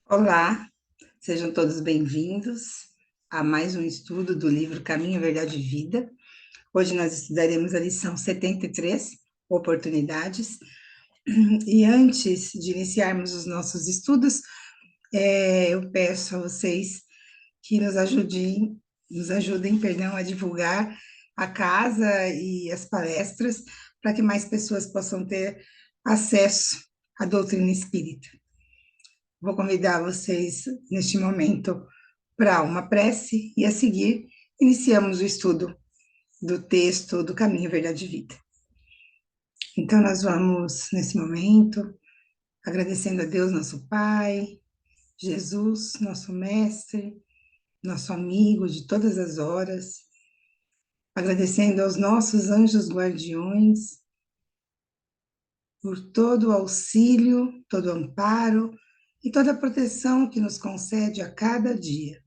Olá, sejam todos bem-vindos a mais um estudo do livro Caminho, Verdade e Vida. Hoje nós estudaremos a lição 73, Oportunidades. E antes de iniciarmos os nossos estudos, eu peço a vocês que nos ajudem, perdão, a divulgar a casa e as palestras para que mais pessoas possam ter acesso à doutrina espírita. Vou convidar vocês neste momento para uma prece e a seguir iniciamos o estudo do texto do Caminho, Verdade e Vida. Então nós vamos nesse momento agradecendo a Deus, nosso Pai, Jesus, nosso mestre, nosso amigo de todas as horas, agradecendo aos nossos anjos guardiões por todo o auxílio, todo o amparo e toda a proteção que nos concede a cada dia.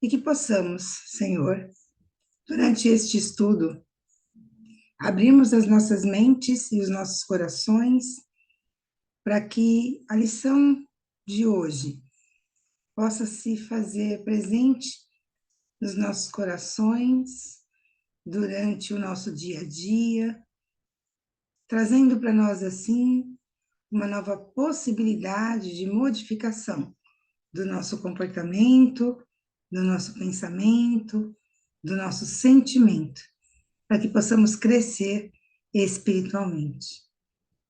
E que possamos, Senhor, durante este estudo, abrirmos as nossas mentes e os nossos corações para que a lição de hoje possa se fazer presente nos nossos corações, durante o nosso dia a dia, trazendo para nós, assim, uma nova possibilidade de modificação do nosso comportamento, do nosso pensamento, do nosso sentimento, para que possamos crescer espiritualmente.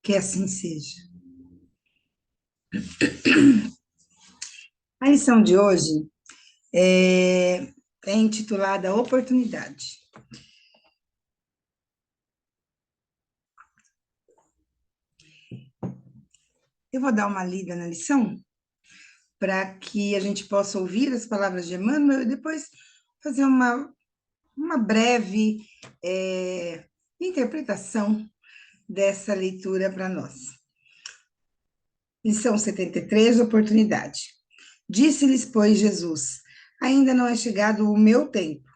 Que assim seja. A lição de hoje é intitulada Oportunidade. Eu vou dar uma lida na lição para que a gente possa ouvir as palavras de Emmanuel e depois fazer uma breve interpretação dessa leitura para nós. Lição 73, Oportunidade. Disse-lhes, pois, Jesus: ainda não é chegado o meu tempo,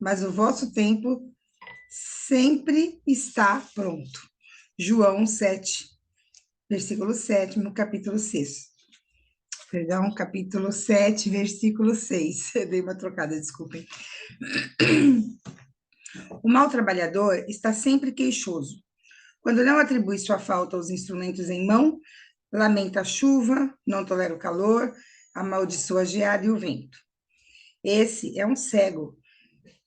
mas o vosso tempo sempre está pronto. João 7, versículo 7, capítulo 6. Perdão, capítulo 7, versículo 6. Eu dei uma trocada, desculpem. O mau trabalhador está sempre queixoso. Quando não atribui sua falta aos instrumentos em mão, lamenta a chuva, não tolera o calor, amaldiçoa a geada e o vento. Esse é um cego,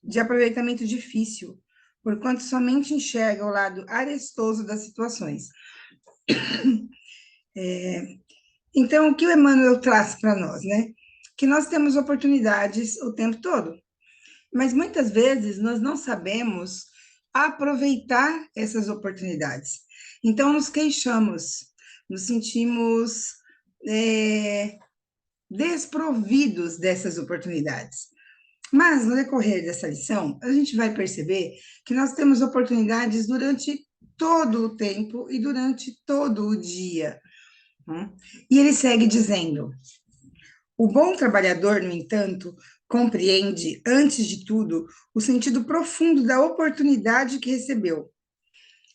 de aproveitamento difícil, porquanto somente enxerga o lado arestoso das situações. Então, o que o Emmanuel traz para nós, né? Que nós temos oportunidades o tempo todo, mas muitas vezes nós não sabemos aproveitar essas oportunidades. Então, nos queixamos, nos sentimos desprovidos dessas oportunidades. Mas, no decorrer dessa lição, a gente vai perceber que nós temos oportunidades durante todo o tempo e durante todo o dia. E ele segue dizendo: o bom trabalhador, no entanto, compreende, antes de tudo, o sentido profundo da oportunidade que recebeu.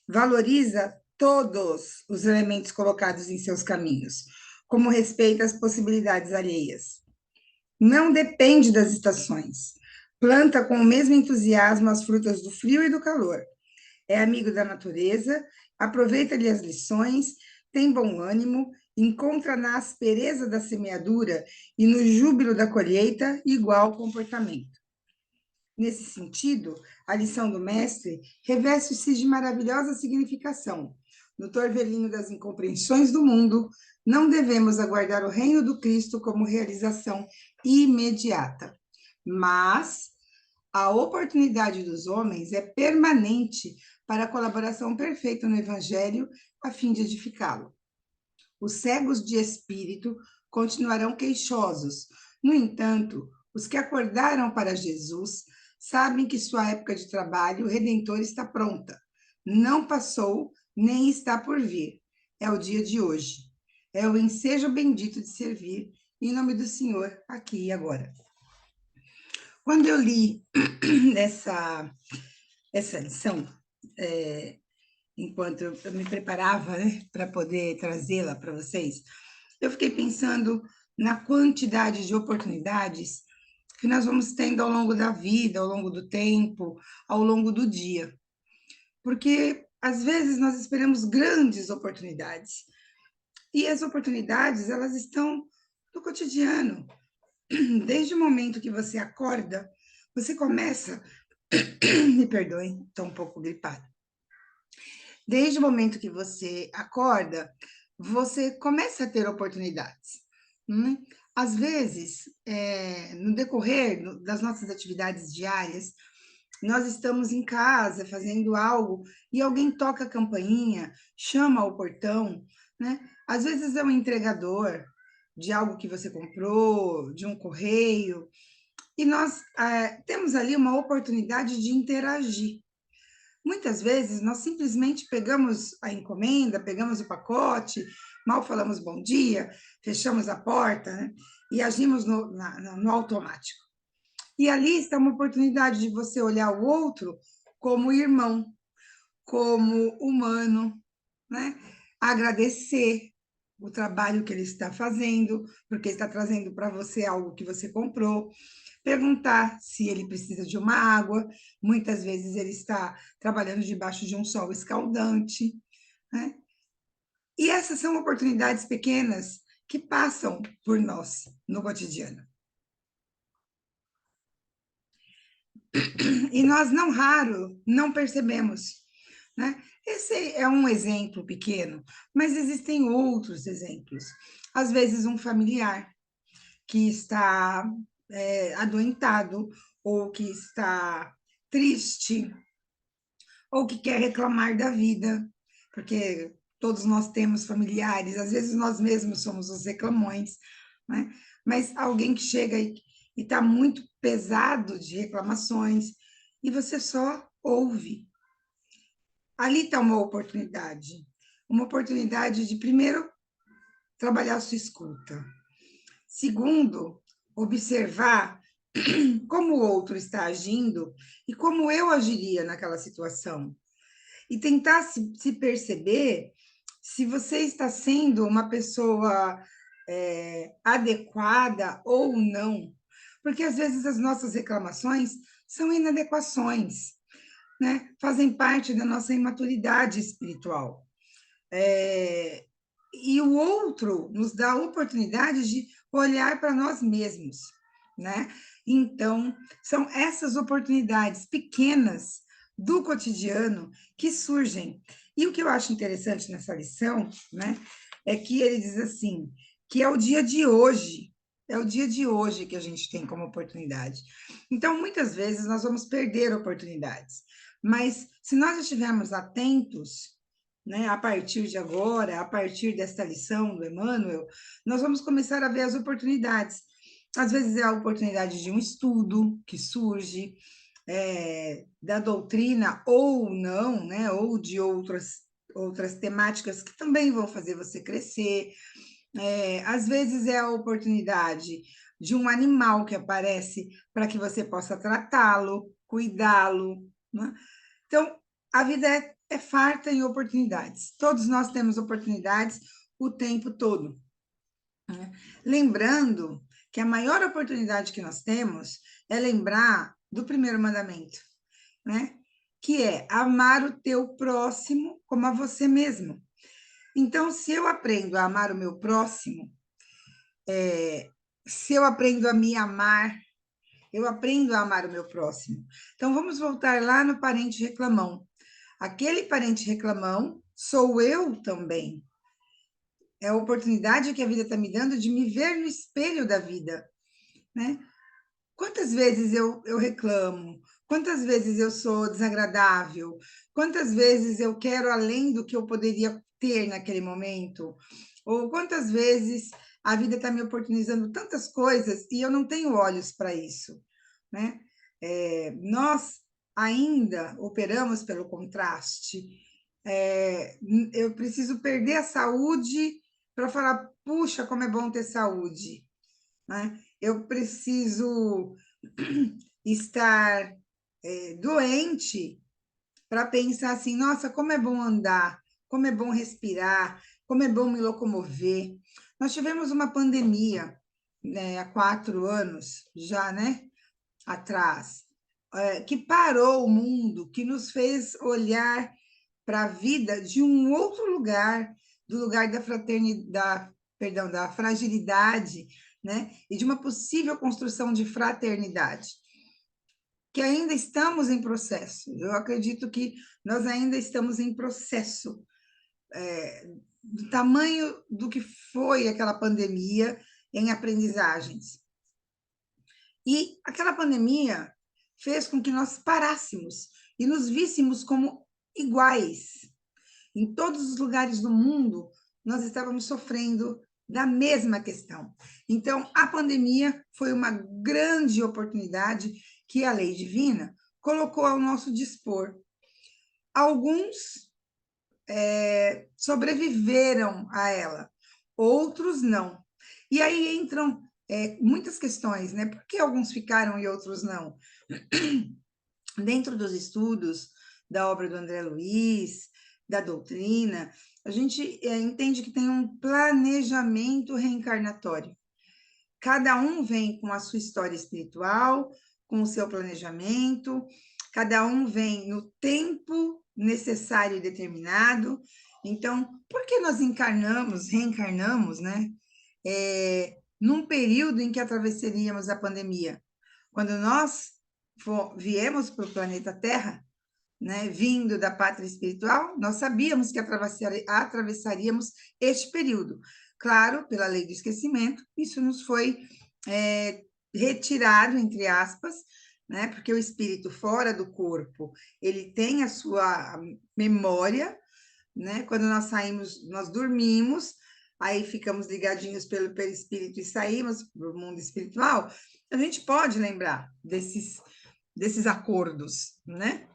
Valoriza todos os elementos colocados em seus caminhos, como respeita as possibilidades alheias. Não depende das estações. Planta com o mesmo entusiasmo as frutas do frio e do calor. É amigo da natureza, aproveita-lhe as lições, tem bom ânimo, encontra na aspereza da semeadura e no júbilo da colheita igual comportamento. Nesse sentido, a lição do mestre reveste-se de maravilhosa significação. No torvelinho das incompreensões do mundo, não devemos aguardar o reino do Cristo como realização imediata, mas a oportunidade dos homens é permanente para a colaboração perfeita no Evangelho, a fim de edificá-lo. Os cegos de espírito continuarão queixosos. No entanto, os que acordaram para Jesus sabem que sua época de trabalho redentor está pronta. Não passou, nem está por vir. É o dia de hoje. É o ensejo bendito de servir, em nome do Senhor, aqui e agora. Quando eu li essa lição, enquanto eu me preparava, né, para poder trazê-la para vocês, eu fiquei pensando na quantidade de oportunidades que nós vamos tendo ao longo da vida, ao longo do tempo, ao longo do dia. Porque, às vezes, nós esperamos grandes oportunidades. E as oportunidades, elas estão no cotidiano. Desde o momento que você acorda, você começa. Me perdoem, estou um pouco gripada. Desde o momento que você acorda, você começa a ter oportunidades. Né? Às vezes, no decorrer das nossas atividades diárias, nós estamos em casa fazendo algo e alguém toca a campainha, chama ao portão, né? Às vezes é um entregador de algo que você comprou, de um correio, e nós temos ali uma oportunidade de interagir. Muitas vezes nós simplesmente pegamos a encomenda, pegamos o pacote, mal falamos bom dia, fechamos a porta, né? E agimos no automático. E ali está uma oportunidade de você olhar o outro como irmão, como humano, né? Agradecer o trabalho que ele está fazendo, porque está trazendo para você algo que você comprou, perguntar se ele precisa de uma água, muitas vezes ele está trabalhando debaixo de um sol escaldante, né? E essas são oportunidades pequenas que passam por nós no cotidiano. E nós, não raro, não percebemos, né? Esse é um exemplo pequeno, mas existem outros exemplos. Às vezes, um familiar que está adoentado, ou que está triste, ou que quer reclamar da vida, porque todos nós temos familiares, às vezes nós mesmos somos os reclamões, né? Mas alguém que chega e está muito pesado de reclamações, e você só ouve. Ali está uma oportunidade de, primeiro, trabalhar a sua escuta. Segundo, observar como o outro está agindo e como eu agiria naquela situação. E tentar se perceber se você está sendo uma pessoa adequada ou não. Porque às vezes as nossas reclamações são inadequações, né? Fazem parte da nossa imaturidade espiritual. E o outro nos dá a oportunidade de olhar para nós mesmos, né? Então, são essas oportunidades pequenas do cotidiano que surgem. E o que eu acho interessante nessa lição, né, é que ele diz assim, que é o dia de hoje que a gente tem como oportunidade. Então, muitas vezes nós vamos perder oportunidades, mas se nós estivermos atentos, né, a partir de agora, a partir desta lição do Emmanuel, nós vamos começar a ver as oportunidades. Às vezes é a oportunidade de um estudo que surge, da doutrina ou não, né, ou de outras temáticas que também vão fazer você crescer. Às vezes é a oportunidade de um animal que aparece para que você possa tratá-lo, cuidá-lo, né? Então, a vida é farta em oportunidades. Todos nós temos oportunidades o tempo todo, né? Lembrando que a maior oportunidade que nós temos é lembrar do primeiro mandamento, né? Que é amar o teu próximo como a você mesmo. Então, se eu aprendo a amar o meu próximo, se eu aprendo a me amar, eu aprendo a amar o meu próximo. Então, vamos voltar lá no parente reclamão. Aquele parente reclamão sou eu também. É a oportunidade que a vida está me dando de me ver no espelho da vida, né? Quantas vezes eu reclamo? Quantas vezes eu sou desagradável? Quantas vezes eu quero além do que eu poderia ter naquele momento? Ou quantas vezes a vida está me oportunizando tantas coisas e eu não tenho olhos para isso, né? Nós ainda operamos pelo contraste. Eu preciso perder a saúde para falar, puxa, como é bom ter saúde, né? Eu preciso estar doente para pensar assim, nossa, como é bom andar, como é bom respirar, como é bom me locomover. Nós tivemos uma pandemia né, há 4 anos já, né, atrás, que parou o mundo, que nos fez olhar para a vida de um outro lugar, do lugar da fraternidade, perdão, da fragilidade, né, e de uma possível construção de fraternidade, que ainda estamos em processo. Eu acredito que nós ainda estamos em processo, do tamanho do que foi aquela pandemia em aprendizagens. E aquela pandemia fez com que nós parássemos e nos víssemos como iguais. Em todos os lugares do mundo, nós estávamos sofrendo da mesma questão. Então, a pandemia foi uma grande oportunidade que a lei divina colocou ao nosso dispor. Alguns sobreviveram a ela, outros não. E aí entram muitas questões, né? Por que alguns ficaram e outros não? Dentro dos estudos da obra do André Luiz, da doutrina, a gente entende que tem um planejamento reencarnatório. Cada um vem com a sua história espiritual, com o seu planejamento, cada um vem no tempo necessário e determinado. Então, por que nós encarnamos, reencarnamos, né? Num período em que atravessaríamos a pandemia? Quando nós viemos para o planeta Terra, né, vindo da pátria espiritual, nós sabíamos que atravessaríamos este período. Claro, pela lei do esquecimento, isso nos foi retirado, entre aspas, né, porque o espírito fora do corpo, ele tem a sua memória, né? Quando nós saímos, nós dormimos, aí ficamos ligadinhos pelo perispírito e saímos para o mundo espiritual, a gente pode lembrar desses acordos, né?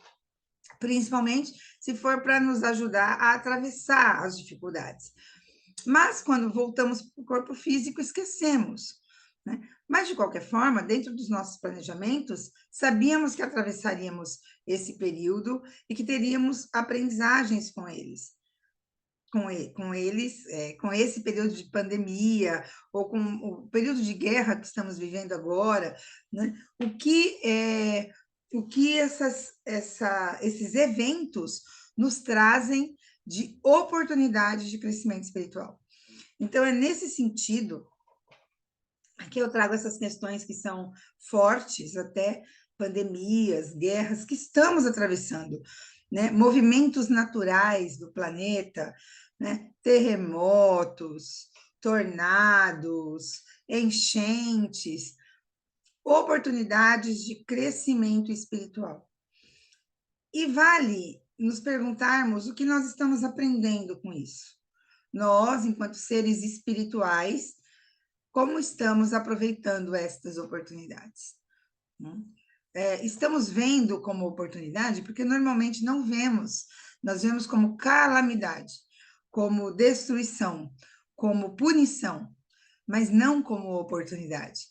Principalmente se for para nos ajudar a atravessar as dificuldades. Mas quando voltamos para o corpo físico, esquecemos, né? Mas, de qualquer forma, dentro dos nossos planejamentos, sabíamos que atravessaríamos esse período e que teríamos aprendizagens com eles. Com esse período de pandemia, ou com o período de guerra que estamos vivendo agora, né? O que esses eventos nos trazem de oportunidades de crescimento espiritual. Então, é nesse sentido que eu trago essas questões que são fortes, até pandemias, guerras que estamos atravessando, né? Movimentos naturais do planeta, né? Terremotos, tornados, enchentes, oportunidades de crescimento espiritual. E vale nos perguntarmos o que nós estamos aprendendo com isso. Nós, enquanto seres espirituais, como estamos aproveitando estas oportunidades? Estamos vendo como oportunidade, porque normalmente não vemos, nós vemos como calamidade, como destruição, como punição, mas não como oportunidade.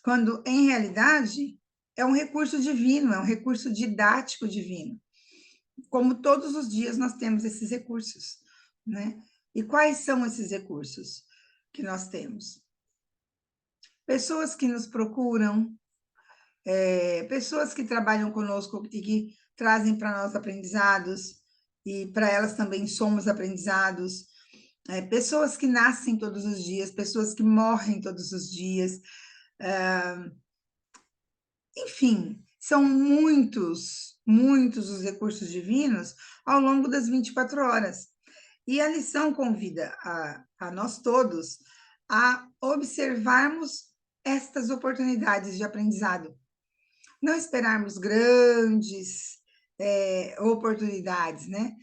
Quando, em realidade, é um recurso divino, é um recurso didático divino. Como todos os dias nós temos esses recursos, né? E quais são esses recursos que nós temos? Pessoas que nos procuram, pessoas que trabalham conosco e que trazem para nós aprendizados, e para elas também somos aprendizados, pessoas que nascem todos os dias, pessoas que morrem todos os dias, enfim, são muitos, muitos os recursos divinos ao longo das 24 horas. E a lição convida a nós todos a observarmos estas oportunidades de aprendizado. Não esperarmos grandes oportunidades, né?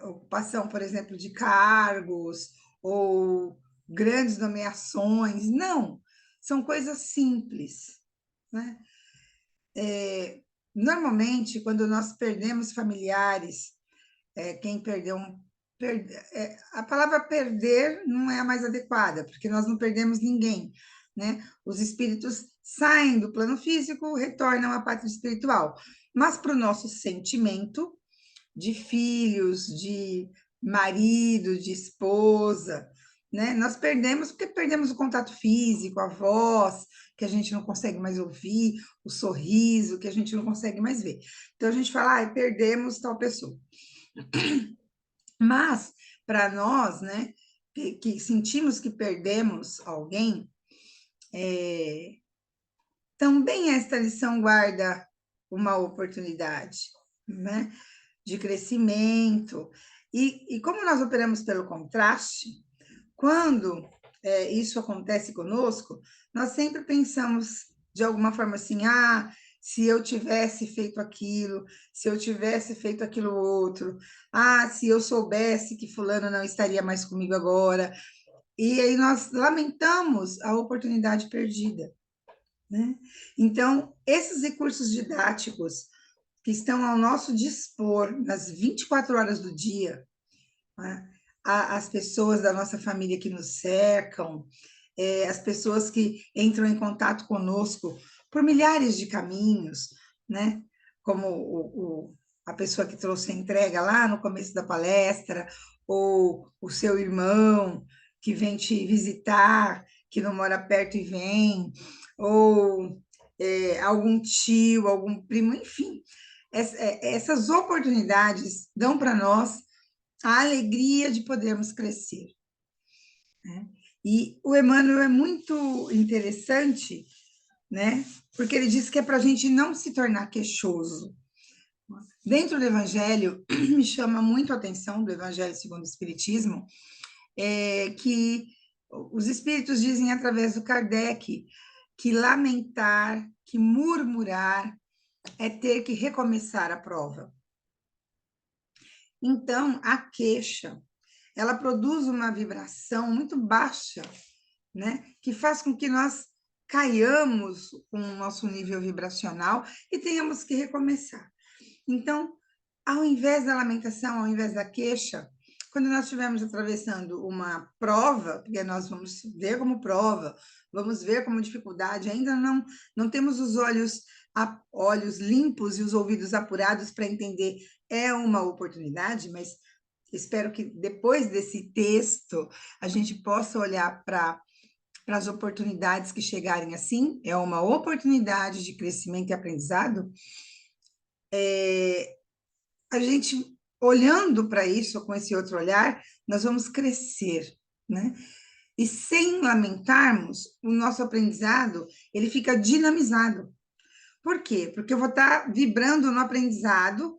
Ocupação, por exemplo, de cargos ou grandes nomeações. Não, são coisas simples, né? Normalmente, quando nós perdemos familiares, quem perdeu a palavra perder não é a mais adequada, porque nós não perdemos ninguém, né? Os espíritos saem do plano físico, retornam à pátria espiritual. Mas para o nosso sentimento de filhos, de marido, de esposa, né? Nós perdemos porque perdemos o contato físico, a voz, que a gente não consegue mais ouvir, o sorriso, que a gente não consegue mais ver. Então a gente fala, ah, perdemos tal pessoa. Mas, para nós, né, que sentimos que perdemos alguém, também esta lição guarda uma oportunidade, né, de crescimento. E como nós operamos pelo contraste, quando isso acontece conosco, nós sempre pensamos de alguma forma assim, ah, se eu tivesse feito aquilo, se eu tivesse feito aquilo outro, ah, se eu soubesse que fulano não estaria mais comigo agora. E aí nós lamentamos a oportunidade perdida, né? Então, esses recursos didáticos que estão ao nosso dispor nas 24 horas do dia, né? As pessoas da nossa família que nos cercam, as pessoas que entram em contato conosco por milhares de caminhos, né? Como a pessoa que trouxe a entrega lá no começo da palestra, ou o seu irmão que vem te visitar, que não mora perto e vem, ou algum tio, algum primo, enfim. Essas oportunidades dão para nós a alegria de podermos crescer, né? E o Emmanuel é muito interessante, né? Porque ele diz que é para a gente não se tornar queixoso. Dentro do Evangelho, me chama muito a atenção, do Evangelho segundo o Espiritismo, que os Espíritos dizem através do Kardec que lamentar, que murmurar, é ter que recomeçar a prova. Então, a queixa, ela produz uma vibração muito baixa, né? Que faz com que nós caiamos com o nosso nível vibracional e tenhamos que recomeçar. Então, ao invés da lamentação, ao invés da queixa, quando nós estivermos atravessando uma prova, porque nós vamos ver como prova, vamos ver como dificuldade, ainda não temos os olhos limpos e os ouvidos apurados para entender, é uma oportunidade, mas espero que depois desse texto a gente possa olhar para as oportunidades que chegarem assim, é uma oportunidade de crescimento e aprendizado. A gente, olhando para isso com esse outro olhar, nós vamos crescer, né? E sem lamentarmos, o nosso aprendizado, ele fica dinamizado. Por quê? Porque eu vou estar vibrando no aprendizado,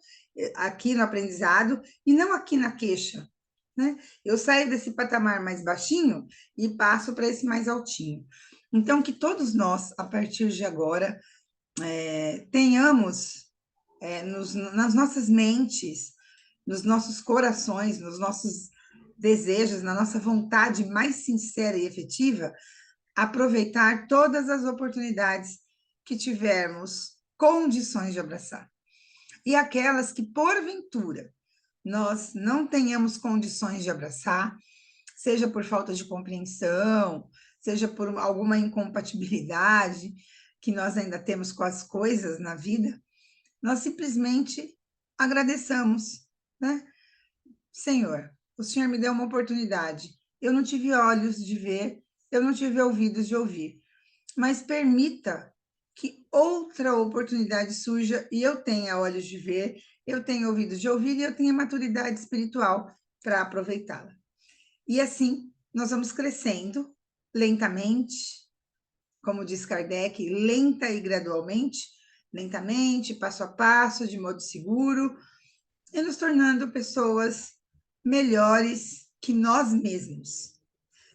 aqui no aprendizado, e não aqui na queixa, né? Eu saio desse patamar mais baixinho e passo para esse mais altinho. Então, que todos nós, a partir de agora, tenhamos nas nossas mentes, nos nossos corações, nos nossos desejos, na nossa vontade mais sincera e efetiva, aproveitar todas as oportunidades que tivermos condições de abraçar. E aquelas que, porventura, nós não tenhamos condições de abraçar, seja por falta de compreensão, seja por alguma incompatibilidade que nós ainda temos com as coisas na vida, nós simplesmente agradeçamos, né? Senhor, o Senhor me deu uma oportunidade. Eu não tive olhos de ver, eu não tive ouvidos de ouvir, mas permita que outra oportunidade surja e eu tenha olhos de ver, eu tenha ouvidos de ouvir e eu tenha maturidade espiritual para aproveitá-la. E assim, nós vamos crescendo lentamente, como diz Kardec, lenta e gradualmente, lentamente, passo a passo, de modo seguro, e nos tornando pessoas melhores que nós mesmos.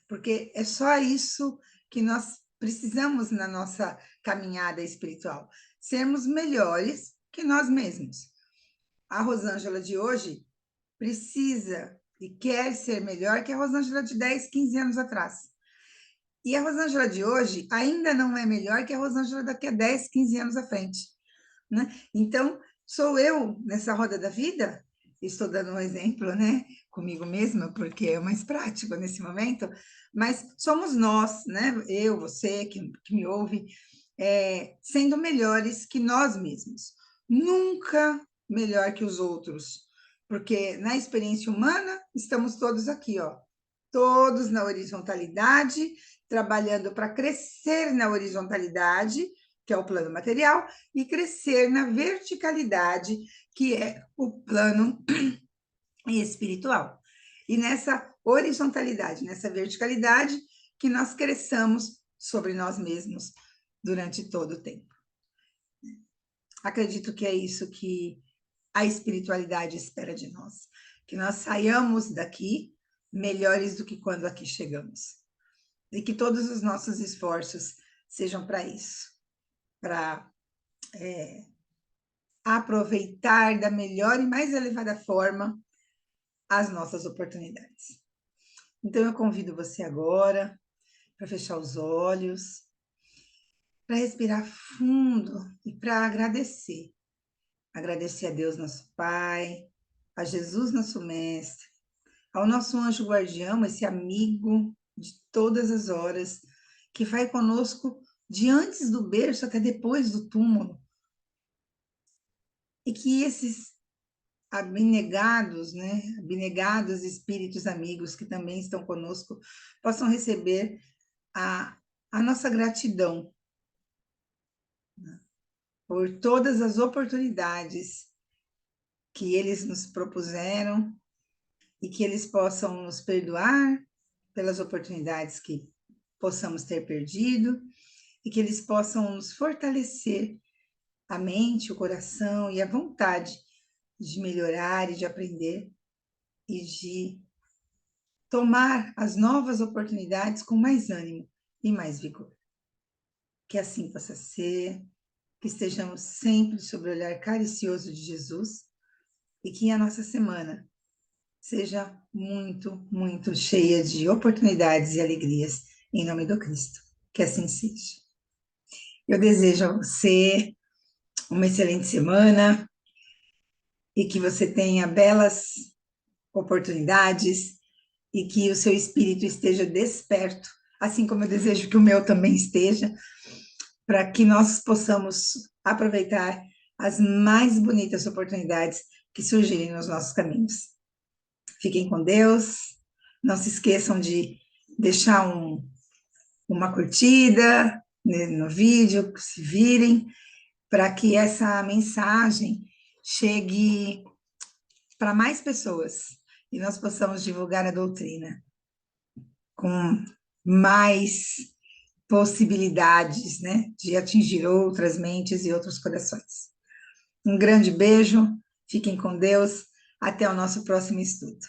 Porque é só isso que nós precisamos na nossa caminhada espiritual, sermos melhores que nós mesmos. A Rosângela de hoje precisa e quer ser melhor que a Rosângela de 10, 15 anos atrás. E a Rosângela de hoje ainda não é melhor que a Rosângela daqui a 10, 15 anos à frente, né? Então, sou eu nessa roda da vida, estou dando um exemplo, né, comigo mesma, porque é mais prático nesse momento, mas somos nós, né, eu, você, que me ouve, sendo melhores que nós mesmos. Nunca melhor que os outros, porque na experiência humana estamos todos aqui, ó, todos na horizontalidade, trabalhando para crescer na horizontalidade, que é o plano material, e crescer na verticalidade, que é o plano espiritual. E nessa horizontalidade, nessa verticalidade, que nós cresçamos sobre nós mesmos durante todo o tempo. Acredito que é isso que a espiritualidade espera de nós, que nós saiamos daqui melhores do que quando aqui chegamos. E que todos os nossos esforços sejam para isso, para aproveitar da melhor e mais elevada forma as nossas oportunidades. Então, eu convido você agora para fechar os olhos, para respirar fundo e para agradecer. Agradecer a Deus, nosso Pai, a Jesus, nosso Mestre, ao nosso anjo guardião, esse amigo de todas as horas, que vai conosco de antes do berço até depois do túmulo. E que esses abnegados, abnegados espíritos amigos que também estão conosco, possam receber a nossa gratidão, né, por todas as oportunidades que eles nos propuseram e que eles possam nos perdoar pelas oportunidades que possamos ter perdido e que eles possam nos fortalecer a mente, o coração e a vontade de melhorar e de aprender e de tomar as novas oportunidades com mais ânimo e mais vigor. Que assim possa ser, que estejamos sempre sob o olhar caricioso de Jesus e que a nossa semana seja muito, muito cheia de oportunidades e alegrias, em nome do Cristo. Que assim seja. Eu desejo a você uma excelente semana e que você tenha belas oportunidades e que o seu espírito esteja desperto, assim como eu desejo que o meu também esteja, para que nós possamos aproveitar as mais bonitas oportunidades que surgirem nos nossos caminhos. Fiquem com Deus, não se esqueçam de deixar uma curtida no vídeo, se virem, para que essa mensagem chegue para mais pessoas e nós possamos divulgar a doutrina com mais possibilidades, de atingir outras mentes e outros corações. Um grande beijo, fiquem com Deus, até o nosso próximo estudo.